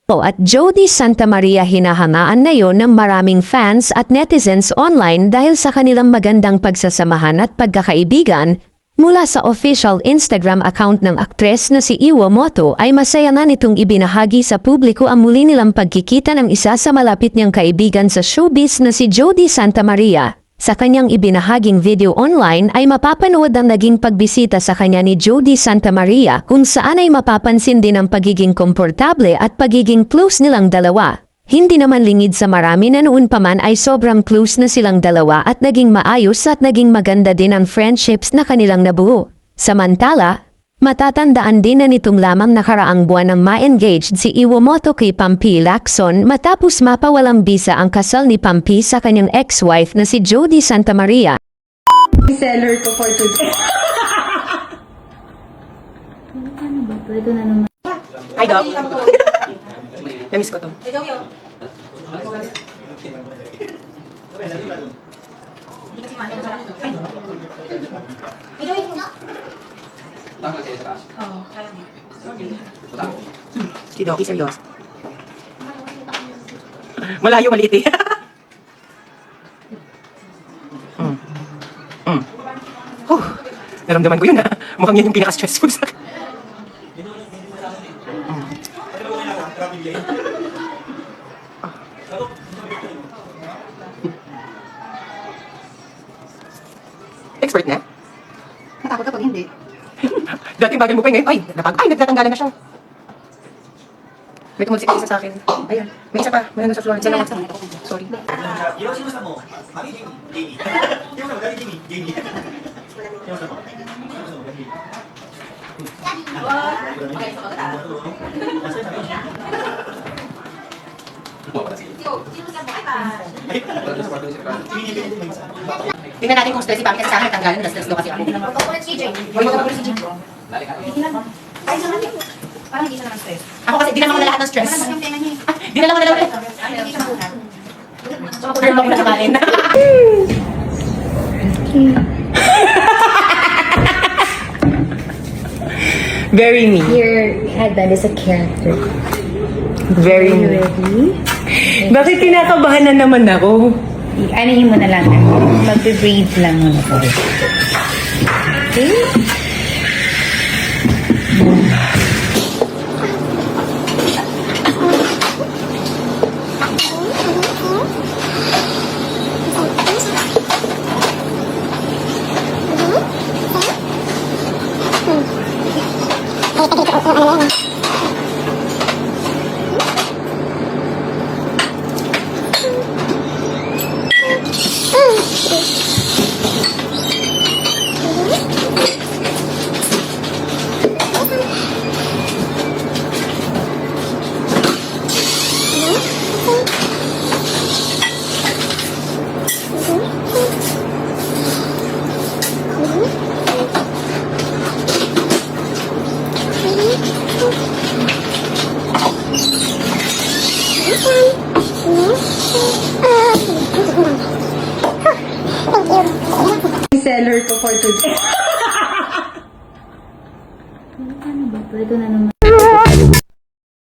at Jody Santa Maria hinahangaan na yon ng maraming fans at netizens online dahil sa kanilang magandang pagsasamahan at pagkakaibigan. Mula sa official Instagram account ng aktres na si Iwamoto ay masaya na nitong ibinahagi sa publiko ang muli nilang pagkikita ng isa sa malapit niyang kaibigan sa showbiz na si Jody Santa Maria. Sa kanyang ibinahaging video online ay mapapanood ang naging pagbisita sa kanya ni Jody Santa Maria kung saan ay mapapansin din ang pagiging komportable at pagiging close nilang dalawa. Hindi naman lingid sa marami na noon pa man ay sobrang close na silang dalawa at naging maayos at naging maganda din ang friendships na kanilang nabuo. Samantala, matatandaan din na nitong lamang nakaraang buwan ng ma-engaged si Iwamoto kay Pampi Lacson matapos mapawalang bisa ang kasal ni Pampi sa kanyang ex-wife na si Jody Santa Maria. Seller ko for today. Ano ba ito? Ito na naman. Hi, Doc. Namiss ko to. Si Doc, seryoso. Malayo, maliit eh. Naramdaman ko yun ha. Mukhang yan yung pinaka-stressful sa akin. Expert na? Natakot ka pag hindi. Dating bagal mo pa ngayon. Ay, nagtatanggalan na siya. May tumulisik isa sa akin. Ayan, may isa pa. May ano sa floor. Isa lang. Sorry. Tingnan natin kung stress si Pami kasi sa akin natanggalan. Na-stress daw kasi ako. Huwag mo ka si CJ. Parang hindi siya naman stress. Ako kasi dinala ko na lahat ng stress. Wala yung tenga niya eh. Dinala ko na lahat. Hindi siya makunat. Turn mo ko na kamain. Very me. Your headband is a character. Very Are you me. ready? Bakit kinakabahan na naman ako? Anahin mo na lang. Mag-breathe lang muna po. Okay? Seller ko for today.